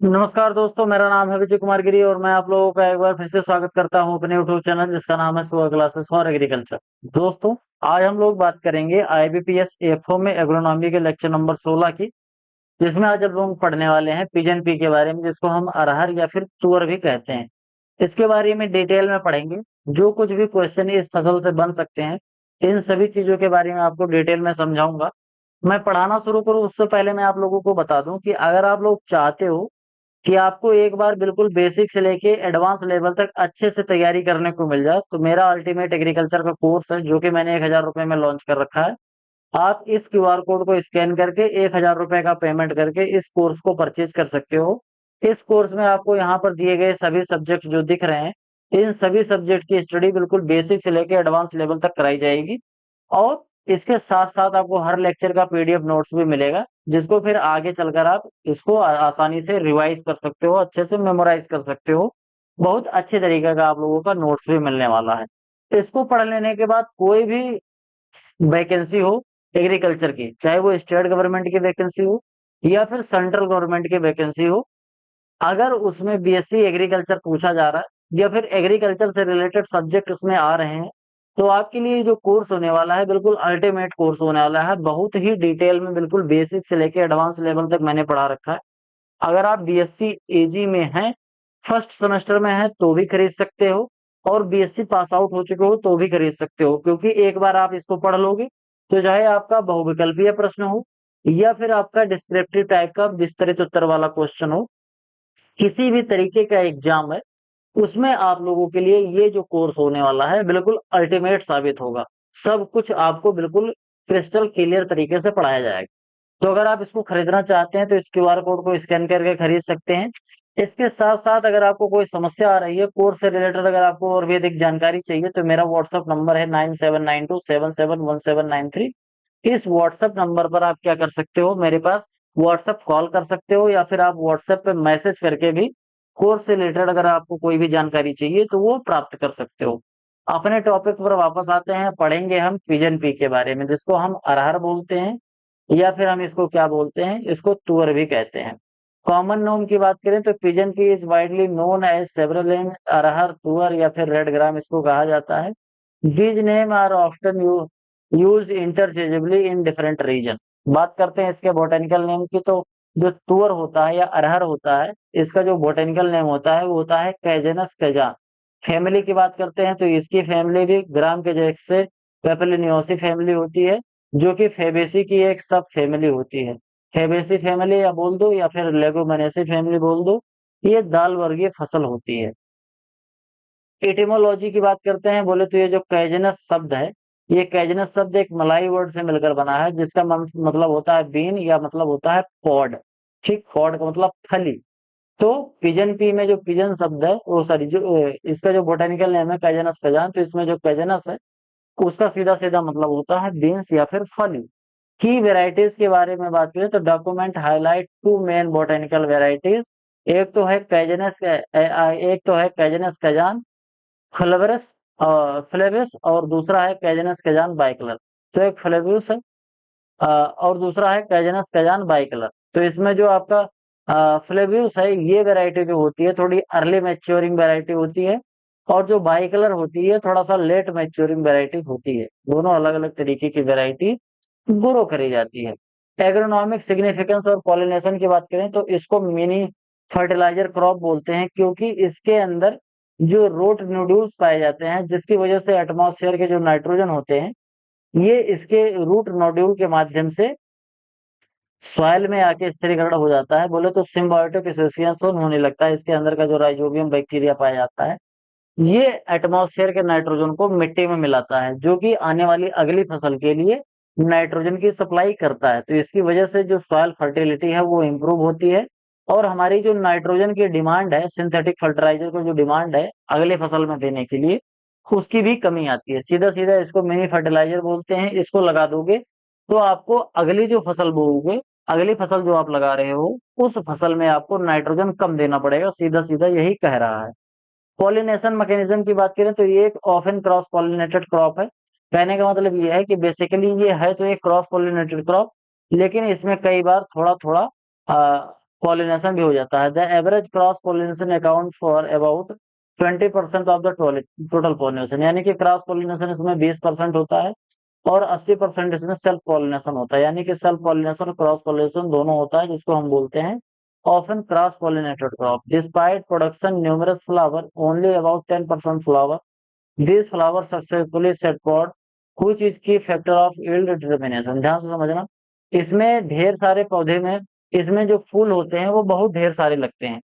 नमस्कार दोस्तों, मेरा नाम है विजय कुमार गिरी और मैं आप लोगों का एक बार फिर से स्वागत करता हूं अपने यूट्यूब चैनल जिसका नाम है सुबह क्लासेस फॉर एग्रीकल्चर। दोस्तों, आज हम लोग बात करेंगे आईबीपीएस एफओ में एग्रोनॉमी के लेक्चर नंबर 16 की, जिसमें आज हम लोग पढ़ने वाले हैं पिजन पी के बारे में, जिसको हम अरहर या फिर तुअर भी कहते हैं। इसके बारे में डिटेल में पढ़ेंगे। जो कुछ भी क्वेश्चन इस फसल से बन सकते हैं, इन सभी चीजों के बारे में आपको डिटेल में समझाऊंगा। मैं पढ़ाना शुरू करूं उससे पहले मैं आप लोगों को बता दूं कि अगर आप लोग चाहते हो कि आपको एक बार बिल्कुल बेसिक से लेके एडवांस लेवल तक अच्छे से तैयारी करने को मिल जाए, तो मेरा अल्टीमेट एग्रीकल्चर का कोर्स है जो कि मैंने 1,000 रुपए में लॉन्च कर रखा है। आप इस क्यूआर कोड को स्कैन करके 1,000 रुपए का पेमेंट करके इस कोर्स को परचेज कर सकते हो। इस कोर्स में आपको यहाँ पर दिए गए सभी सब्जेक्ट जो दिख रहे हैं, इन सभी सब्जेक्ट की स्टडी बिल्कुल बेसिक से लेके एडवांस लेवल तक कराई जाएगी। और इसके साथ साथ आपको हर लेक्चर का पीडीएफ नोट्स भी मिलेगा, जिसको फिर आगे चलकर आप इसको आसानी से रिवाइज कर सकते हो, अच्छे से मेमोराइज कर सकते हो। बहुत अच्छे तरीके का आप लोगों का नोट्स भी मिलने वाला है। इसको पढ़ लेने के बाद कोई भी वैकेंसी हो एग्रीकल्चर की, चाहे वो स्टेट गवर्नमेंट की वैकेंसी हो या फिर सेंट्रल गवर्नमेंट की वैकेंसी हो, अगर उसमें बीएससी एग्रीकल्चर पूछा जा रहा है या फिर एग्रीकल्चर से रिलेटेड सब्जेक्ट उसमें आ रहे हैं, तो आपके लिए जो कोर्स होने वाला है बिल्कुल अल्टीमेट कोर्स होने वाला है। बहुत ही डिटेल में बिल्कुल बेसिक से लेके एडवांस लेवल तक मैंने पढ़ा रखा है। अगर आप बीएससी एजी में हैं, फर्स्ट सेमेस्टर में हैं, तो भी खरीद सकते हो, और बीएससी पास आउट हो चुके हो तो भी खरीद सकते हो, क्योंकि एक बार आप इसको पढ़ लोगे तो चाहे आपका बहुविकल्पीय प्रश्न हो या फिर आपका डिस्क्रिप्टिव टाइप का विस्तृत उत्तर वाला क्वेश्चन हो, किसी भी तरीके का एग्जाम है, उसमें आप लोगों के लिए ये जो कोर्स होने वाला है बिल्कुल अल्टीमेट साबित होगा। सब कुछ आपको बिल्कुल क्रिस्टल क्लियर तरीके से पढ़ाया जाएगा। तो अगर आप इसको खरीदना चाहते हैं तो इस क्यूआर कोड को स्कैन करके खरीद सकते हैं। इसके साथ साथ अगर आपको कोई समस्या आ रही है कोर्स से रिलेटेड, अगर आपको और भी अधिक जानकारी चाहिए, तो मेरा व्हाट्सअप नंबर है 9792771793। इस व्हाट्सएप नंबर पर आप क्या कर सकते हो, मेरे पास व्हाट्सएप कॉल कर सकते हो, या फिर आप व्हाट्सएप पे मैसेज करके भी कोर्स से रिलेटेड अगर आपको कोई भी जानकारी चाहिए तो वो प्राप्त कर सकते हो। अपने टॉपिक पर वापस आते हैं। पढ़ेंगे हम पिजन पी के बारे में, जिसको हम अरहर बोलते हैं या फिर हम इसको क्या बोलते हैं, इसको तुअर भी कहते हैं। कॉमन नोम की बात करें तो pigeon pea is widely known as several in arhar, tuar या फिर रेड ग्राम इसको कहा जाता है। These name are often used interchangeably in different region. बात करते हैं इसके बोटेनिकल नेम की, तो जो तुअर होता है या अरहर होता है, इसका जो बोटेनिकल नेम होता है वो होता है कैजेनस कैजान। फैमिली की बात करते हैं तो इसकी फैमिली भी ग्राम के जैसे पेपलिनियोसी फैमिली होती है, जो कि फेबेसी की एक सब फैमिली होती है। फेबेसी फैमिली या बोल दो या फिर लेगुमिनेसी फैमिली बोल दो, ये दाल वर्गीय फसल होती है। एटिमोलॉजी की बात करते हैं, बोले तो ये जो कैजनस शब्द है, ये कैजनस शब्द एक मलाई वर्ड से मिलकर बना है, जिसका मतलब होता है बीन या मतलब होता है पॉड। ठीक, पॉड का मतलब फली। तो पिजन पी में जो पिजन शब्द है, वो सॉरी जो इसका जो बोटेनिकल नेम है कैजनस कैजान, तो इसमें जो कैजनस है उसका सीधा सीधा मतलब होता है बीन्स या फिर फली। की वेराइटीज के बारे में बात करें तो document highlight two main botanical varieties. एक तो है कैजनस कैजान फ्लेवरस फ्लेविस, और दूसरा है कैजनस कैजान बाइकलर। तो एक फ्लेवियस है और दूसरा है कैजनस कैजान बाइकलर। तो इसमें जो आपका फ्लेवियस है, ये वैरायटी जो होती है थोड़ी अर्ली मैच्योरिंग वैरायटी होती है, और जो बाइकलर होती है थोड़ा सा लेट मैच्योरिंग वैरायटी होती है। दोनों अलग अलग तरीके की वैरायटी ग्रो करी जाती है। एग्रोनॉमिक सिग्निफिकेंस और पॉलिनेशन की बात करें तो इसको मिनी फर्टिलाइजर क्रॉप बोलते हैं, क्योंकि इसके अंदर जो रूट नोड्यूल्स पाए जाते हैं, जिसकी वजह से एटमॉस्फेयर के जो नाइट्रोजन होते हैं, ये इसके रूट नोड्यूल के माध्यम से सॉइल में आके स्थिरीकरण हो जाता है। बोले तो सिम्बायोटिक एसोसिएशन होने लगता है। इसके अंदर का जो राइजोबियम बैक्टीरिया पाया जाता है, ये एटमॉस्फेयर के नाइट्रोजन को मिट्टी में मिलाता है, जो कि आने वाली अगली फसल के लिए नाइट्रोजन की सप्लाई करता है। तो इसकी वजह से जो सॉइल फर्टिलिटी है वो इम्प्रूव होती है, और हमारी जो नाइट्रोजन की डिमांड है, सिंथेटिक फर्टिलाइजर को जो डिमांड है अगले फसल में देने के लिए, उसकी भी कमी आती है। सीधा सीधा इसको मिनी फर्टिलाइजर बोलते हैं। इसको लगा दोगे तो आपको अगली जो फसल बोओगे, अगली फसल जो आप लगा रहे हो, उस फसल में आपको नाइट्रोजन कम देना पड़ेगा। सीधा सीधा यही कह रहा है। पॉलिनेशन मैकेनिज्म की बात करें तो ये एक ऑफन क्रॉस पॉलिनेटेड क्रॉप है। कहने का मतलब ये है कि बेसिकली ये है तो एक क्रॉस पॉलिनेटेड क्रॉप, लेकिन इसमें कई बार थोड़ा थोड़ा पॉलिनेशन भी हो जाता है। The average cross pollination account for about 20% of the total pollination, यानी कि क्रॉस पॉलिनेशन इसमें 20% होता है और 80% इसमें सेल्फ पॉलिनेशन होता है, यानी कि सेल्फ पॉलिनेशन और क्रॉस पॉलिनेशन दोनों होता है, जिसको हम बोलते हैं often cross pollinated crop. Despite production numerous flower only about 10% flower, this flower successfully set pod, कुछ इसकी फैक्टर ऑफ यील्ड डिटर्मिनेशन। ध्यान से समझना, इसमें ढेर सारे पौधे में इसमें जो फूल होते हैं वो बहुत ढेर सारे लगते हैं,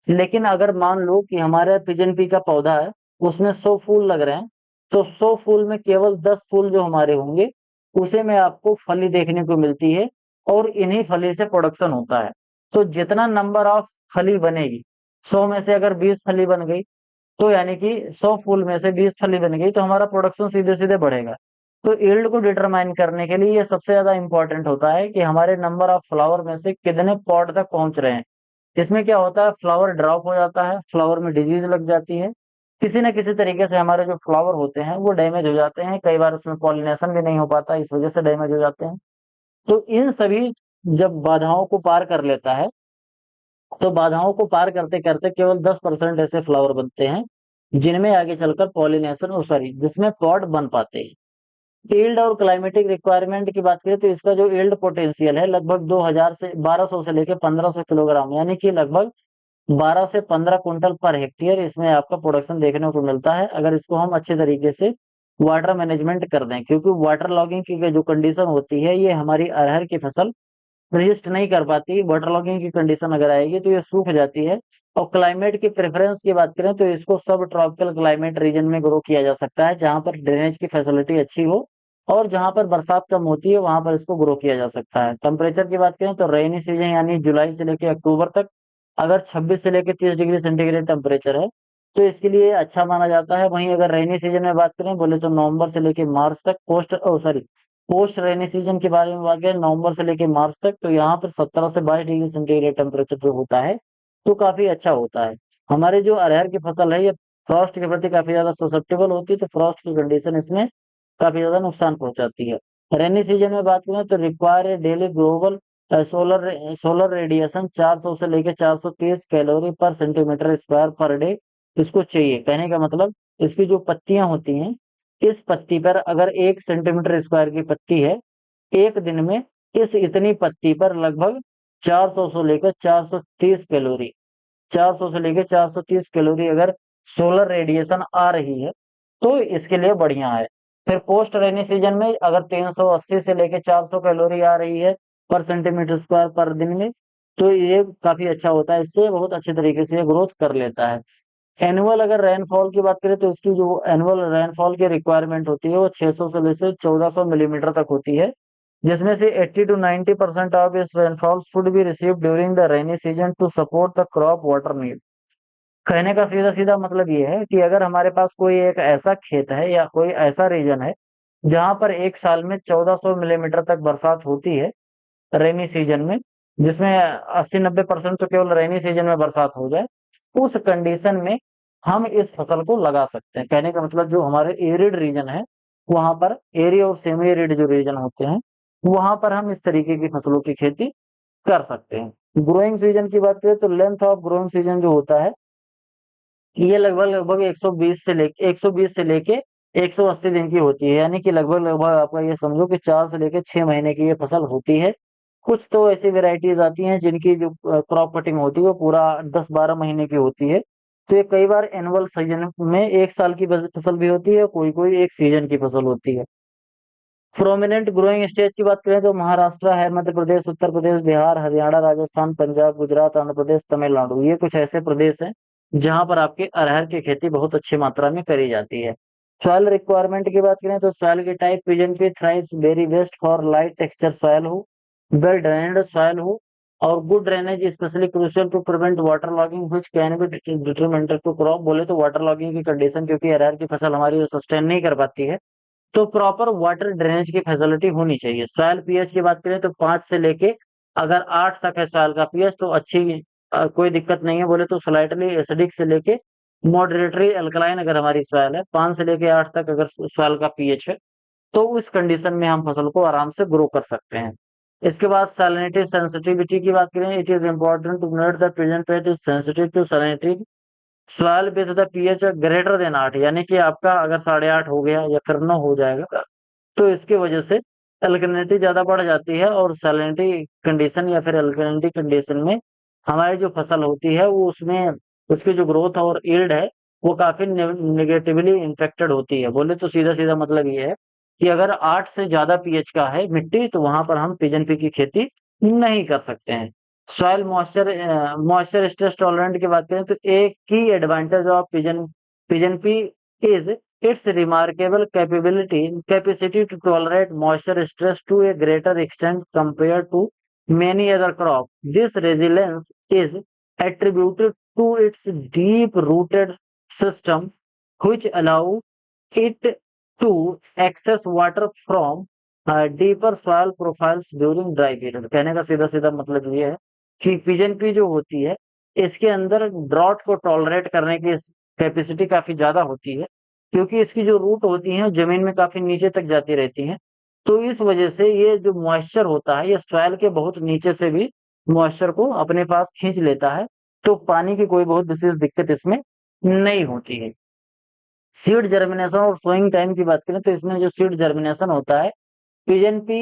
लेकिन अगर मान लो कि हमारे पिजन पी का पौधा है, उसमें 100 फूल लग रहे हैं, तो 100 फूल में केवल 10 फूल जो हमारे होंगे उसे में आपको फली देखने को मिलती है, और इन्हीं फली से प्रोडक्शन होता है। तो जितना नंबर ऑफ फली बनेगी, 100 में से अगर 20 फली बन गई, तो यानी कि 100 फूल में से 20 फली बन गई, तो हमारा प्रोडक्शन सीधे सीधे बढ़ेगा। तो यील्ड को डिटरमाइन करने के लिए ये सबसे ज्यादा इंपॉर्टेंट होता है कि हमारे नंबर ऑफ फ्लावर में से कितने पॉट तक पहुंच रहे हैं। इसमें क्या होता है, फ्लावर ड्रॉप हो जाता है, फ्लावर में डिजीज लग जाती है, किसी न किसी तरीके से हमारे जो फ्लावर होते हैं वो डैमेज हो जाते हैं, कई बार उसमें पॉलिनेशन भी नहीं हो पाता, इस वजह से डैमेज हो जाते हैं। तो इन सभी जब बाधाओं को पार कर लेता है, तो बाधाओं को पार करते करते केवल 10% ऐसे फ्लावर बनते हैं जिनमें आगे चलकर पॉलिनेशन और सॉरी जिसमें पॉड बन पाते हैं। यील्ड और क्लाइमेटिक रिक्वायरमेंट की बात करें तो इसका जो यील्ड पोटेंशियल है लगभग 2000 से 1200 से लेकर 1500 किलोग्राम, यानी कि लगभग 12 से 15 कुंटल पर हेक्टेयर इसमें आपका प्रोडक्शन देखने को मिलता है, अगर इसको हम अच्छे तरीके से वाटर मैनेजमेंट कर दें। क्योंकि वाटर लॉगिंग की जो कंडीशन होती है ये हमारी अरहर की फसल रजिस्ट नहीं कर पाती, वाटर लॉगिंग की कंडीशन अगर आएगी तो ये सूख जाती है। और क्लाइमेट की प्रेफरेंस की बात करें तो इसको सब ट्रॉपिकल क्लाइमेट रीजन में ग्रो किया जा सकता है, जहां पर ड्रेनेज की फैसिलिटी अच्छी हो और जहां पर बरसात कम होती है वहां पर इसको ग्रो किया जा सकता है। टेम्परेचर की बात करें तो रेनी सीजन यानी जुलाई से लेकर अक्टूबर तक अगर 26 से लेकर 30 डिग्री सेंटीग्रेड टेम्परेचर है तो इसके लिए अच्छा माना जाता है। वहीं अगर रेनी सीजन में बात करें बोले तो नवंबर से लेकर मार्च तक, पोस्ट रेनी सीजन के बारे में बात करें नवंबर से लेकर मार्च तक, तो यहाँ पर 17 से 22 डिग्री सेंटीग्रेड टेम्परेचर जो होता है तो काफी अच्छा होता है। हमारे जो अरहर की फसल है ये फ्रॉस्ट के प्रति काफी ज्यादा ससेप्टेबल होती है, तो फ्रॉस्ट की कंडीशन इसमें काफी ज्यादा नुकसान पहुंचाती है। रेनी सीजन में बात करें तो require daily global solar radiation 400 से लेकर 430 कैलोरी पर सेंटीमीटर स्क्वायर पर डे इसको चाहिए। कहने का मतलब इसकी जो पत्तियां होती हैं, इस पत्ती पर अगर 1 सेंटीमीटर स्क्वायर की पत्ती है, एक दिन में इस इतनी पत्ती पर लगभग 400 से लेकर 430 कैलोरी 400 से लेकर 430 कैलोरी अगर सोलर रेडिएशन आ रही है तो इसके लिए बढ़िया है। फिर पोस्ट रेनी सीजन में अगर 380 से लेकर 400 कैलोरी आ रही है पर सेंटीमीटर स्क्वायर पर दिन में, तो ये काफी अच्छा होता है, इससे बहुत अच्छे तरीके से ग्रोथ कर लेता है। एनुअल अगर रेनफॉल की बात करें तो इसकी जो एनुअल रेनफॉल की रिक्वायरमेंट होती है वो 600 से लेकर 1400 मिलीमीटर तक होती है, जिसमें से 80 to 90% ऑफ इस rainfall should be receive during the rainy season two support the crop water need. कहने का सीधा सीधा मतलब ये है कि अगर हमारे पास कोई एक ऐसा खेत है या कोई ऐसा रीजन है जहां पर एक साल में 1400 मिलीमीटर तक बरसात होती है रेनी सीजन में, जिसमें 80-90% तो केवल रेनी सीजन में बरसात हो जाए, उस कंडीशन में हम इस फसल को लगा सकते हैं। कहने का मतलब जो हमारे एरिड रीजन है वहां पर, एरी और सेमी एरिड जो रीजन होते हैं वहां पर हम इस तरीके की फसलों की खेती कर सकते हैं। ग्रोइंग सीजन की बात करें तो लेंथ ऑफ ग्रोइंग सीजन जो होता है ये लगभग लगभग 120 से लेके 180 दिन की होती है, यानी कि लगभग लगभग आपका ये समझो कि 4 से लेके 6 महीने की ये फसल होती है। कुछ तो ऐसी वेराइटीज आती हैं जिनकी जो क्रॉप कटिंग होती है वो पूरा 10-12 महीने की होती है। तो ये कई बार एनुअल सीजन में एक साल की फसल भी होती है, कोई कोई एक सीजन की फसल होती है। प्रोमिनेंट ग्रोइंग स्टेज की बात करें तो महाराष्ट्र है, मध्य प्रदेश, उत्तर प्रदेश, बिहार, हरियाणा, राजस्थान, पंजाब, गुजरात, आंध्र प्रदेश, तमिलनाडु, ये कुछ ऐसे प्रदेश हैं जहां पर आपके अरहर की खेती बहुत अच्छी मात्रा में करी जाती है। सॉइल रिक्वायरमेंट की बात करें तो सॉइल की टाइप पिजन पे thrives very best for light texture soil हो, वेल ड्रेन्ड सॉइल हो, और good drainage specially crucial to prevent water logging which can be detrimental to crop. बोले तो वाटर लॉगिंग की कंडीशन क्योंकि अरहर की फसल हमारी सस्टेन नहीं कर पाती है, तो प्रॉपर वाटर ड्रेनेज की फैसिलिटी होनी चाहिए। सॉइल पीएच की बात करें तो 5 से लेके अगर 8 तक है सॉइल का पीएच तो अच्छी, कोई दिक्कत नहीं है। बोले तो स्लाइटली एसिडिक से लेके मॉडरेटरी अल्कलाइन अगर हमारी सॉइल है 5 से लेके 8 तक अगर सॉइल का पीएच है तो उस कंडीशन में हम फसल को आराम से ग्रो कर सकते हैं। इसके बाद सैलिनिटी सेंसिटिविटी की बात करें, it is important to note the present pet is sensitive to salinity soil with the pH greater than 8, यानी कि आपका अगर 8.5 हो गया या फिर 9 हो जाएगा तो इसकी वजह से अल्कलिनिटी ज्यादा बढ़ जाती है, और सैलिनिटी कंडीशन या फिर अल्कलिनिटी कंडीशन में हमारी जो फसल होती है वो उसमें उसकी जो ग्रोथ और यील्ड है वो काफी निगेटिवली इम्पेक्टेड होती है। बोले तो सीधा सीधा मतलब ये है कि अगर 8 से ज्यादा पीएच का है मिट्टी तो वहां पर हम पिजन पी की खेती नहीं कर सकते हैं। सॉइल मॉइस्चर स्ट्रेस टॉलरेंट की बात करें तो एक की advantage of pigeon pigeon pea is its remarkable capacity to tolerate moisture stress to a greater extent compared to many other crops. This resilience is attributed to its deep-rooted system, which allow it to access water from deeper soil profiles during dry period। कहने का सीधा सीधा मतलब ये है कि pigeon P जो होती है इसके अंदर ड्रॉट को टॉलरेट करने की कैपेसिटी काफी ज्यादा होती है, क्योंकि इसकी जो रूट होती है जमीन में काफी नीचे तक जाती रहती हैं। तो इस वजह से ये जो मॉइस्चर होता है ये सॉइल के बहुत नीचे से भी मॉइस्चर को अपने पास खींच लेता है, तो पानी की कोई बहुत विशेष दिक्कत इसमें नहीं होती है। सीड जर्मिनेशन और सोइंग टाइम की बात करें तो इसमें जो सीड जर्मिनेशन होता है pigeon P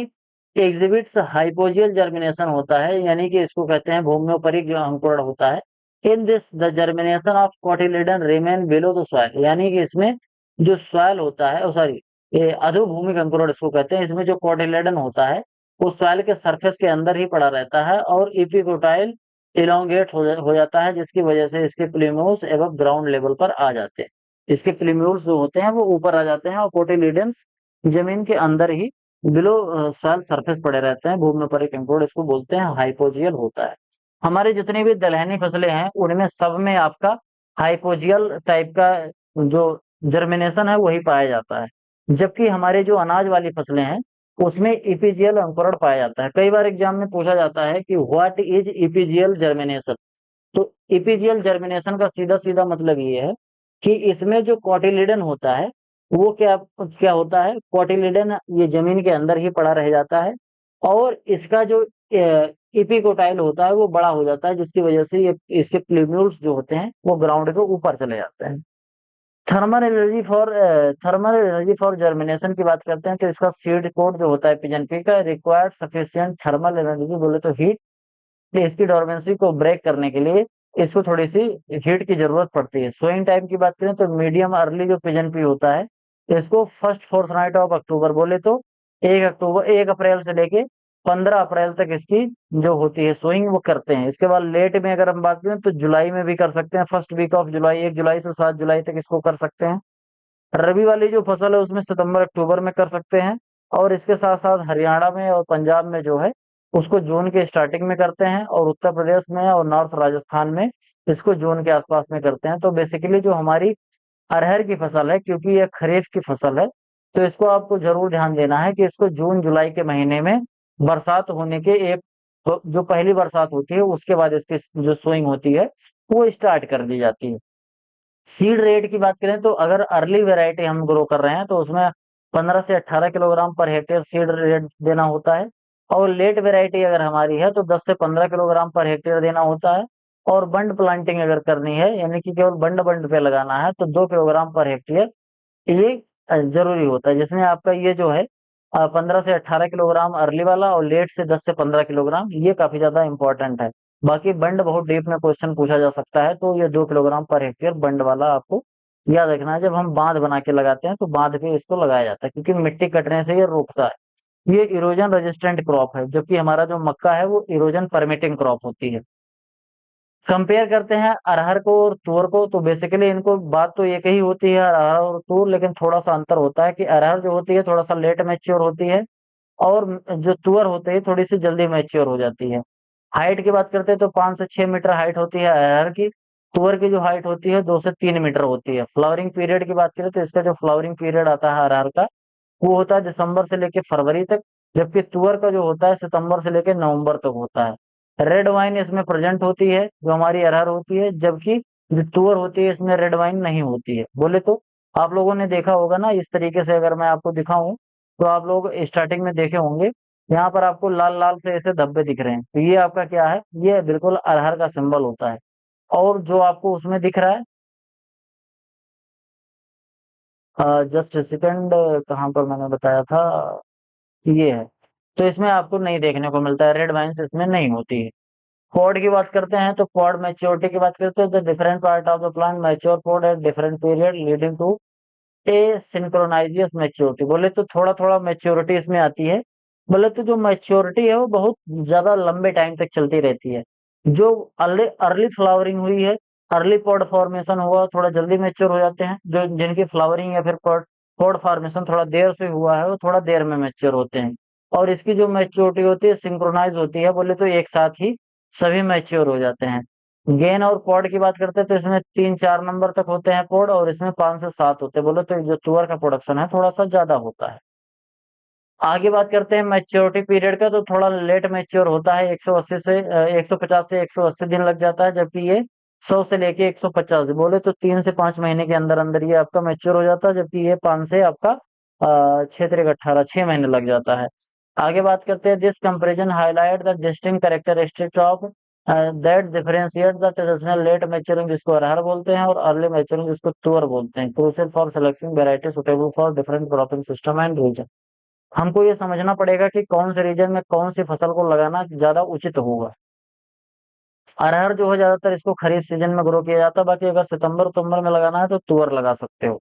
exhibits hypogeal germination होता है, यानी कि इसको कहते हैं भूम्योपरिक जो अंकुरण होता है। In this the germination of cotyledon remain below the soil, यानी कि इसमें जो सॉइल होता है सॉरी ये अधोभूमिक अंकुरण इसको कहते हैं। इसमें जो कोटिलिडन होता है वो सॉइल के सरफेस के अंदर ही पड़ा रहता है और इपिकोटाइल इलोंगेट हो जाता है, जिसकी वजह से इसके प्लीम्यूल्स एवं ग्राउंड लेवल पर आ जाते हैं। इसके प्लीम्यूल्स जो होते हैं वो ऊपर आ जाते हैं और कोटिलिडन्स जमीन के अंदर ही बिलो सॉइल सरफेस पड़े रहते हैं। भूम्योपरिक अंकुरण इसको बोलते हैं, हाइपोजियल होता है। हमारी जितनी भी दलहनी फसलें हैं उनमें सब में आपका हाइपोजियल टाइप का जो जर्मिनेशन है वही पाया जाता है, जबकि हमारे जो अनाज वाली फसलें हैं उसमें इपीजियल अंकुरण पाया जाता है। कई बार एग्जाम में पूछा जाता है कि व्हाट इज इपीजियल जर्मिनेशन। तो इपीजियल जर्मिनेशन का सीधा सीधा मतलब ये है कि इसमें जो कोटिलिडन होता है वो क्या क्या होता है, कोटिलिडन ये जमीन के अंदर ही पड़ा रह जाता है और इसका जो इपिकोटाइल होता है वो बड़ा हो जाता है, जिसकी वजह से ये इसके प्लीम्यूल्स जो होते हैं वो ग्राउंड के ऊपर चले जाते हैं। थर्मल एनर्जी फॉर जर्मिनेशन की बात करते हैं तो इसका सीड कोड जो होता है पिजन पी का रिक्वायर्ड सफिशिएंट थर्मल एनर्जी, बोले तो हीट, इसकी डोरमेंसी को ब्रेक करने के लिए इसको थोड़ी सी हीट की जरूरत पड़ती है। सोइंग टाइम की बात करें तो मीडियम अर्ली जो पिजन पी होता है इसको first fourth night of October, बोले तो 1 अप्रैल से लेके 15 अप्रैल तक इसकी जो होती है सोइंग वो करते हैं। इसके बाद लेट में अगर हम बात करें तो जुलाई में भी कर सकते हैं, फर्स्ट वीक ऑफ जुलाई 1 जुलाई से 7 जुलाई तक इसको कर सकते हैं। रबी वाली जो फसल है उसमें सितंबर अक्टूबर में कर सकते हैं, और इसके साथ साथ हरियाणा में और पंजाब में जो है उसको जून के स्टार्टिंग में करते हैं, और उत्तर प्रदेश में और नॉर्थ राजस्थान में इसको जून के आसपास में करते हैं। तो बेसिकली जो हमारी अरहर की फसल है, क्योंकि ये खरीफ की फसल है, तो इसको आपको जरूर ध्यान देना है कि इसको जून जुलाई के महीने में बरसात होने के एक जो पहली बरसात होती है उसके बाद इसकी जो सोइंग होती है वो स्टार्ट कर दी जाती है। सीड रेट की बात करें तो अगर अर्ली वेराइटी हम ग्रो कर रहे हैं तो उसमें 15 से 18 kilogram per hectare seed rate देना होता है, और लेट वेराइटी अगर हमारी है तो 10 से 15 किलोग्राम पर हेक्टेयर देना होता है। और बंड प्लांटिंग अगर करनी है यानी कि केवल बंड बंड पे लगाना है तो 2 किलोग्राम पर हेक्टेयर ये जरूरी होता है, जिसमें आपका ये जो है 15 से 18 किलोग्राम अर्ली वाला और लेट से 10 से 15 किलोग्राम ये काफी ज्यादा इंपॉर्टेंट है। बाकी बंड बहुत डीप में क्वेश्चन पूछा जा सकता है, तो ये 2 किलोग्राम पर हेक्टेयर बंड वाला आपको याद रखना है। जब हम बांध बना के लगाते हैं तो बांध पे इसको लगाया जाता है, क्योंकि मिट्टी कटने से ये रोकता है। ये इरोजन रेजिस्टेंट क्रॉप है, जबकि हमारा जो मक्का है वो इरोजन परमिटिंग क्रॉप होती है। कंपेयर करते हैं अरहर को और तूर को, तो बेसिकली इनको बात तो एक ही होती है अरहर और तूर, लेकिन थोड़ा सा अंतर होता है कि अरहर जो होती है थोड़ा सा लेट मैच्योर होती है, और जो तुअर होती है थोड़ी सी जल्दी मैच्योर हो जाती है। हाइट की बात करते हैं तो 5 से 6 मीटर हाइट होती है अरहर की। तुअर की जो हाइट होती है 2 से 3 मीटर होती है। फ्लावरिंग पीरियड की बात करें तो इसका जो फ्लावरिंग पीरियड आता है अरहर का वो होता है दिसंबर से लेकर फरवरी तक, जबकि तुअर का जो होता है सितंबर से लेकर नवंबर तक होता है। रेड वाइन इसमें प्रेजेंट होती है जो हमारी अरहर होती है, जबकि जो तुअर होती है इसमें रेड वाइन नहीं होती है। बोले तो आप लोगों ने देखा होगा ना, इस तरीके से अगर मैं आपको दिखाऊं तो आप लोग स्टार्टिंग में देखे होंगे यहाँ पर आपको लाल लाल से ऐसे धब्बे दिख रहे हैं, तो ये आपका क्या है, ये बिल्कुल अरहर का सिंबल होता है। और जो आपको उसमें दिख रहा है, जस्ट सेकंड, कहाँ पर मैंने बताया था, ये है। तो इसमें आपको नहीं देखने को मिलता है, रेड वाइन्स इसमें नहीं होती है। पॉड की बात करते हैं तो पॉड मैच्योरिटी की बात करते हैं तो different part of the plant mature pod at different period leading to a synchronous maturity. बोले तो थोड़ा थोड़ा मैच्योरिटी इसमें आती है। बोले तो जो मैच्योरिटी है वो बहुत ज्यादा लंबे टाइम तक चलती रहती है। जो अर्ली अर्ली फ्लावरिंग हुई है, अर्ली पॉड फॉर्मेशन हुआ, थोड़ा जल्दी मैच्योर हो जाते हैं। जो जिनकी फ्लावरिंग या फिर पॉड पॉड फॉर्मेशन थोड़ा देर से हुआ है, वो थोड़ा देर में मैच्योर होते हैं। और इसकी जो मैच्योरिटी होती है सिंक्रोनाइज होती है, बोले तो एक साथ ही सभी मैच्योर हो जाते हैं। गेन और पॉड की बात करते हैं तो इसमें 3-4 नंबर तक होते हैं पॉड, और इसमें 5 से 7 होते हैं। बोले तो जो तुअर का प्रोडक्शन है थोड़ा सा ज्यादा होता है। आगे बात करते हैं मैच्योरिटी पीरियड का, तो थोड़ा लेट मैच्योर होता है, 180 से 150 से 180 दिन लग जाता है, जबकि ये 100 से लेके 150 दिन, बोले तो 3 से 5 महीने के अंदर अंदर ये आपका मैच्योर हो जाता है, जबकि ये 5 से आपका 6 3 18 6 महीने लग जाता है। आगे बात करते हैं, this comparison highlight the distinct characteristics of that differentiate the traditional late maturing, जिसको अरहर बोलते हैं, और अर्ली मैच्योरिंग जिसको तुअर बोलते हैं, crucial for selecting variety suitable for different cropping system and region. हमको ये समझना पड़ेगा कि कौन से रीजन में कौन सी फसल को लगाना ज्यादा उचित होगा। अरहर जो है ज्यादातर इसको खरीफ सीजन में ग्रो किया जाता है, बाकी अगर सितंबर अक्टूबर में लगाना है तो तुअर लगा सकते हो।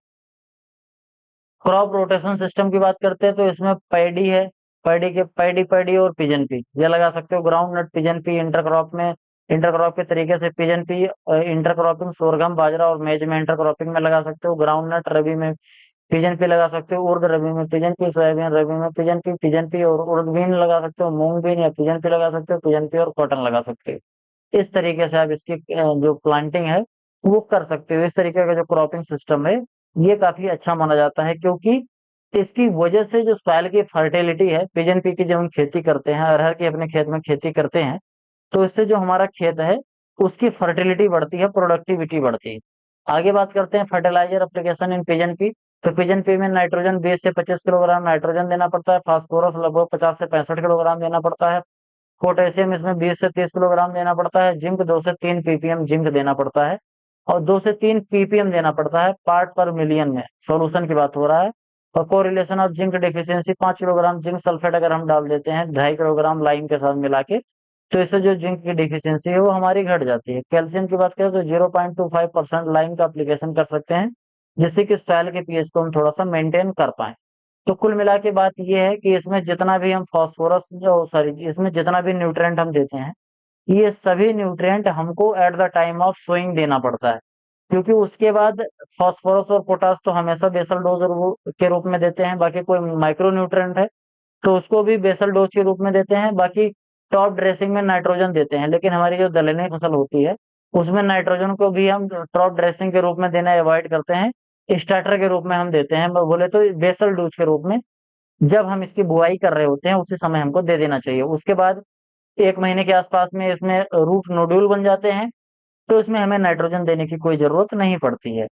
क्रॉप रोटेशन सिस्टम की बात करते हैं तो इसमें पैडी है, पैडी के पैडी पैडी और पिजन पी ये लगा सकते हो। Groundnut pigeon pea intercrop में, इंटरक्रॉप के तरीके से पिजन पी इंटरक्रॉपिंग सोरगम बाजरा और मेज में इंटरक्रॉपिंग में लगा सकते हो। ग्राउंड नट रबी में पिजन पी लगा सकते हो, उर्द रबी में पिजन पी, सोयाबीन रबी में पिजन पी और उर्द बीन लगा सकते हो, मूंग बीन या पिजन पी लगा सकते हो, पिजन पी और कॉटन लगा सकते हो। इस तरीके से आप इसकी जो प्लांटिंग है वो कर सकते हो। इस तरीके का जो क्रॉपिंग सिस्टम है ये काफी अच्छा माना जाता है, क्योंकि इसकी वजह से जो सॉइल की फर्टिलिटी है, पिजन पी की जब हम खेती करते हैं, अरहर की अपने खेत में खेती करते हैं, तो इससे जो हमारा खेत है उसकी फर्टिलिटी बढ़ती है, प्रोडक्टिविटी बढ़ती है। आगे बात करते हैं fertilizer application in pigeon pea. तो पिजन पी में नाइट्रोजन 20 से 25 किलोग्राम नाइट्रोजन देना पड़ता है, फास्फोरस लगभग 50 से 65 किलोग्राम देना पड़ता है, पोटेशियम इसमें 20 से 30 किलोग्राम देना पड़ता है, जिंक 2 से 3 ppm जिंक देना पड़ता है, और 2 से 3 ppm देना पड़ता है पार्ट पर मिलियन में। सॉल्यूशन की बात हो रहा है। और correlation of zinc deficiency, 5 kilogram zinc sulphate अगर हम डाल देते हैं 2.5 किलोग्राम लाइम के साथ मिला के, तो इससे जो जिंक की डिफिशियंसी है वो हमारी घट जाती है। कैल्शियम की बात करें तो 0.25% लाइम का एप्लीकेशन कर सकते हैं, जिससे कि सॉइल के पीएच को हम थोड़ा सा मेंटेन कर पाए। तो कुल मिला के बात ये है कि इसमें जितना भी हम फास्फोरस जो सॉरी इसमें जितना भी न्यूट्रिएंट हम देते हैं, ये सभी न्यूट्रिएंट हमको at the time of sowing देना पड़ता है। क्योंकि उसके बाद फास्फोरस और पोटास तो हमेशा बेसल डोज के रूप में देते हैं, बाकी कोई माइक्रो न्यूट्रिएंट है तो उसको भी बेसल डोज के रूप में देते हैं। बाकी टॉप ड्रेसिंग में नाइट्रोजन देते हैं, लेकिन हमारी जो दलहनी फसल होती है उसमें नाइट्रोजन को भी हम टॉप ड्रेसिंग के रूप में देना अवॉइड करते हैं, स्टार्टर के रूप में हम देते हैं। बोले तो बेसल डोज के रूप में जब हम इसकी बुआई कर रहे होते हैं उसी समय हमको दे देना चाहिए। उसके बाद 1 महीने के आसपास में इसमें रूट नोड्यूल बन जाते हैं, तो इसमें हमें नाइट्रोजन देने की कोई जरूरत नहीं पड़ती है।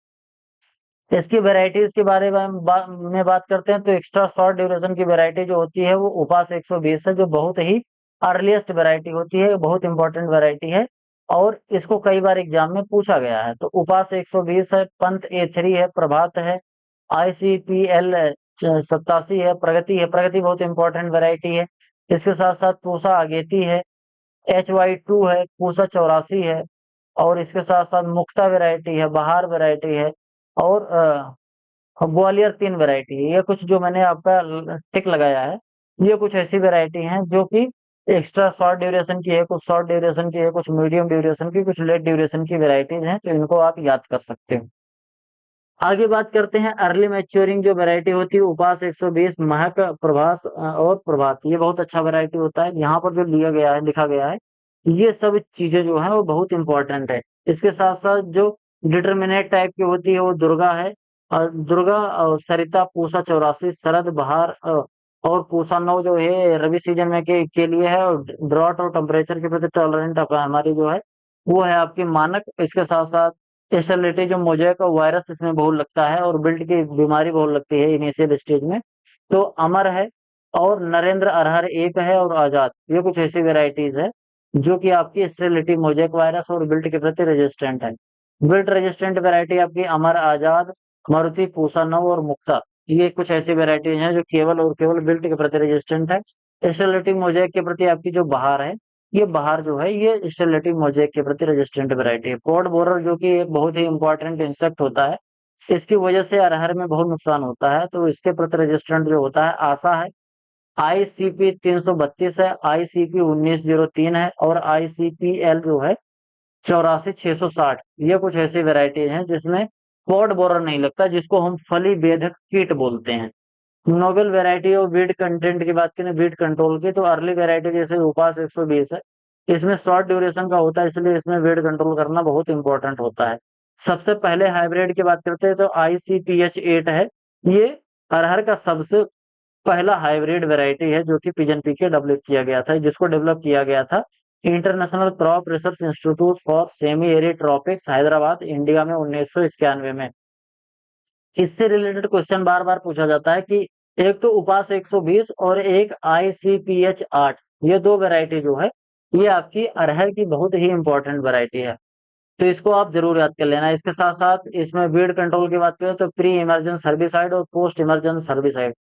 इसकी वेराइटीज के बारे में बात करते हैं तो एक्स्ट्रा शॉर्ट ड्यूरेशन की वेराइटी जो होती है वो उपास 120 है, जो बहुत ही अर्लीस्ट वेराइटी होती है, बहुत इंपॉर्टेंट वेराइटी है, और इसको कई बार एग्जाम में पूछा गया है। तो उपास 120 है, पंत A3 है, प्रभात है, ICPL 87 है, प्रगति बहुत इंपॉर्टेंट वेराइटी है। इसके साथ साथ पूसा अगेती है, HY2 है, पूसा 84 है, और इसके साथ साथ मुक्ता वैरायटी है, बहार वैरायटी है, और ग्वालियर 3 वैरायटी है। ये कुछ जो मैंने आपका टिक लगाया है, ये कुछ ऐसी वैरायटी हैं जो कि एक्स्ट्रा शॉर्ट ड्यूरेशन की है, कुछ शॉर्ट ड्यूरेशन की है, कुछ मीडियम ड्यूरेशन की, कुछ लेट ड्यूरेशन की वैरायटीज हैं, तो इनको आप याद कर सकते हो। आगे बात करते हैं अर्ली मैच्योरिंग जो वैरायटी होती है उपास 120, महक, प्रभास और प्रभात। ये बहुत अच्छा वैरायटी होता है। यहाँ पर जो लिया गया है लिखा गया है ये सब चीजें जो है वो बहुत इंपॉर्टेंट है। इसके साथ साथ जो डिटर्मिनेट टाइप की होती है वो दुर्गा है, और दुर्गा और सरिता, पूसा 84, शरद, बहार और पूसा 9 जो है रबी सीजन में के लिए है, और ड्रॉट और टेम्परेचर के प्रति टॉलरेंट हमारी जो है वो है आपकी मानक। इसके साथ साथ स्टेरिलिटी जो मोजेक वायरस इसमें बहुत लगता है, और बिल्ट की बीमारी बहुत लगती है इनिशियल स्टेज में, तो अमर है, और नरेंद्र अरहर एक है, और आजाद, ये कुछ ऐसी वेराइटीज है जो कि आपकी स्टेरिलिटी मोजेक वायरस और विल्ट के प्रति रेजिस्टेंट है। विल्ट रेजिस्टेंट वेराइटी आपकी अमर, आजाद, मारुति, पूसा नौ और मुक्ता, ये कुछ ऐसी वेराइटीज हैं जो केवल और केवल विल्ट के प्रति रेजिस्टेंट है। स्टेरिलिटी मोजेक के प्रति आपकी जो बहार है, ये बहार जो है ये स्टेरिलिटी मोजेक के प्रति रेजिस्टेंट वेराइटी है। पॉड बोरर जो कि एक बहुत ही इंपॉर्टेंट इंसेक्ट होता है, इसकी वजह से अरहर में बहुत नुकसान होता है, तो इसके प्रति रेजिस्टेंट जो होता है आशा है, ICP 332 है, ICP 1903 है, और ICPL जो है 84,660। ये कुछ ऐसी वेराइटीज हैं जिसमें पॉड बोरर नहीं लगता, जिसको हम फली बेधक कीट बोलते हैं। नोबेल वेराइटी और वीड कंटेंट की बात करें, वीड कंट्रोल की, तो अर्ली वेराइटी जैसे उपास 120 है, इसमें शॉर्ट ड्यूरेशन का होता है, इसलिए इसमें वीड कंट्रोल करना बहुत इंपॉर्टेंट होता है। सबसे पहले हाइब्रिड की बात करते हैं तो ICPH8 है, ये अरहर का सबसे पहला हाइब्रिड वेराइटी है जो कि पिजन पी के डेवलप किया गया था, जिसको डेवलप किया गया था international crop research institute for semi arid tropics, Hyderabad, India में 1991 में। इससे रिलेटेड क्वेश्चन बार बार पूछा जाता है कि एक तो उपास 120 और एक ICPH8, ये दो वैरायटी जो है ये आपकी अरहर की बहुत ही इंपॉर्टेंट वैरायटी है, तो इसको आप जरूर याद कर लेना। इसके साथ साथ इसमें वीड कंट्रोल की बात करें तो प्री इमरजेंस हर्बिसाइड और post emergence herbicide.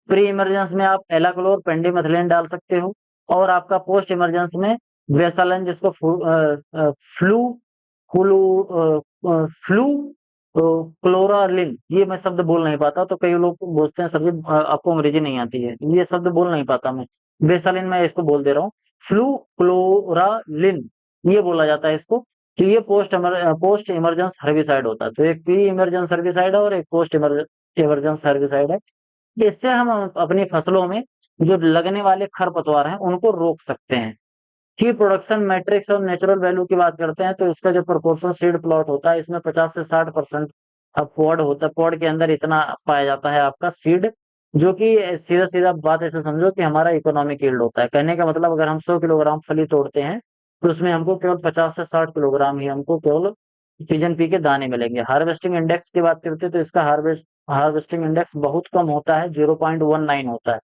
Pre emergence में आप एलाक्लोर, पेंडिमेथिलिन डाल सकते हो, और आपका पोस्ट इमरजेंस में वेसालन, जिसको फ्लू फ्लू फ्लू क्लोरालिन, ये मैं शब्द बोल नहीं पाता, तो कई लोग बोलते हैं सर जी आपको अंग्रेजी नहीं आती है, ये शब्द बोल नहीं पाता मैं। वेसालिन मैं इसको बोल दे रहा हूँ, फ्लू क्लोरालिन ये बोला जाता है इसको। तो ये पोस्ट इमरजेंस हर्बिसाइड होता है, तो एक प्री इमरजेंस हर्बिसाइड है और एक पोस्ट इमरजेंस हर्बिसाइड है। इससे हम अपनी फसलों में जो लगने वाले खरपतवार हैं उनको रोक सकते हैं। की प्रोडक्शन मैट्रिक्स और नेचुरल वैल्यू की बात करते हैं तो इसका जो प्रोपोर्शन सीड प्लॉट होता है, इसमें 50 से 60% पॉड होता है, पॉड के अंदर इतना पाया जाता है आपका सीड, जो कि सीधा सीधा बात ऐसे समझो कि हमारा इकोनॉमिक यील्ड होता है। कहने का मतलब अगर हम 100 किलोग्राम फली तोड़ते हैं तो उसमें हमको केवल 50 से 60 किलोग्राम ही हमको केवल पिजन पी के दाने मिलेंगे। हार्वेस्टिंग इंडेक्स की बात करते हैं तो इसका हार्वेस्टिंग इंडेक्स बहुत कम होता है, 0.19 होता है।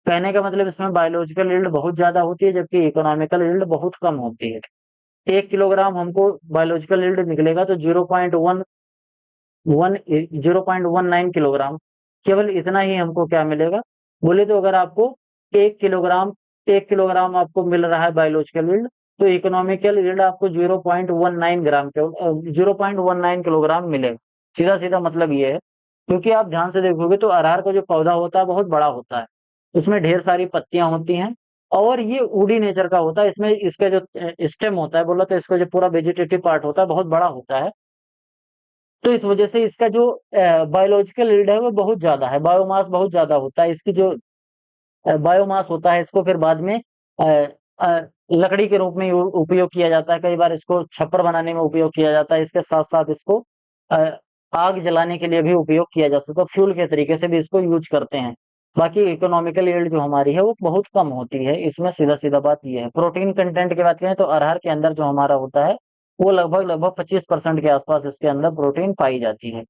कहने का मतलब इसमें बायोलॉजिकल यील्ड बहुत ज्यादा होती है जबकि इकोनॉमिकल यील्ड बहुत कम होती है। 1 किलोग्राम हमको बायोलॉजिकल यील्ड निकलेगा तो 0.19 किलोग्राम, केवल इतना ही हमको क्या मिलेगा बोले तो अगर आपको 1 किलोग्राम 1 किलोग्राम आपको मिल रहा है बायोलॉजिकल यील्ड, तो इकोनॉमिकल यील्ड आपको 0.19 किलोग्राम मिलेगा। सीधा सीधा मतलब ये है, क्योंकि आप ध्यान से देखोगे तो अरहर का जो पौधा होता है बहुत बड़ा होता है, इसमें ढेर सारी पत्तियां होती हैं, और ये वुडी नेचर का होता है। इसमें इसका जो स्टेम होता है बोला तो इसका जो पूरा वेजिटेटिव पार्ट होता है बहुत बड़ा होता है, तो इस वजह से इसका जो बायोलॉजिकल यील्ड है वो बहुत ज्यादा है, बायोमास बहुत ज्यादा होता है। इसकी जो बायोमास होता है इसको फिर बाद में अ, लकड़ी के रूप में उपयोग किया जाता है, कई बार इसको छप्पर बनाने में उपयोग किया जाता है, इसके साथ साथ इसको अ, आग जलाने के लिए भी उपयोग किया जा सकता है, फ्यूल के तरीके से भी इसको यूज करते हैं। बाकी इकोनॉमिकल यील्ड जो हमारी है वो बहुत कम होती है, इसमें सीधा सीधा बात ये है। प्रोटीन कंटेंट की बात करें तो अरहर के अंदर जो हमारा होता है वो लगभग लगभग 25% के आसपास इसके अंदर प्रोटीन पाई जाती है।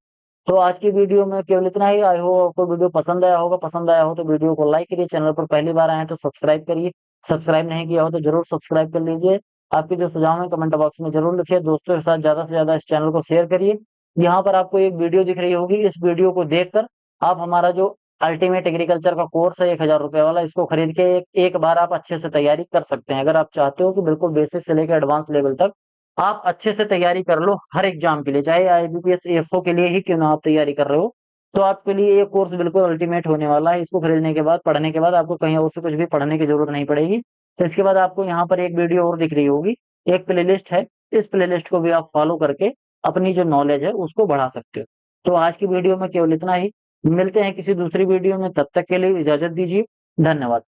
तो आज की वीडियो में केवल इतना ही। आई होप आपको वीडियो पसंद आया होगा, पसंद आया हो तो वीडियो को लाइक करिए, चैनल पर पहली बार आए हैं तो सब्सक्राइब करिए, सब्सक्राइब नहीं किया हो तो जरूर सब्सक्राइब कर लीजिए। आपके जो सुझाव है कमेंट बॉक्स में जरूर लिखिए, दोस्तों के साथ ज्यादा से ज्यादा इस चैनल को शेयर करिए। यहाँ पर आपको एक वीडियो दिख रही होगी, इस वीडियो को देखकर आप हमारा जो अल्टीमेट एग्रीकल्चर का कोर्स है 1,000 रुपए वाला, इसको खरीद के एक बार आप अच्छे से तैयारी कर सकते हैं। अगर आप चाहते हो कि बिल्कुल बेसिक से लेकर एडवांस लेवल तक आप अच्छे से तैयारी कर लो हर एग्जाम के लिए, चाहे IBPS AFO के लिए ही क्यों ना आप तैयारी कर रहे हो, तो आपके लिए ये कोर्स बिल्कुल अल्टीमेट होने वाला है। इसको खरीदने के बाद, पढ़ने के बाद आपको कहीं और से कुछ भी पढ़ने की जरूरत नहीं पड़ेगी। तो इसके बाद आपको यहाँ पर एक वीडियो और दिख रही होगी, एक प्लेलिस्ट है, इस प्लेलिस्ट को भी आप फॉलो करके अपनी जो नॉलेज है उसको बढ़ा सकते हो। तो आज की वीडियो में केवल इतना ही, मिलते हैं किसी दूसरी वीडियो में, तब तक के लिए इजाजत दीजिए, धन्यवाद।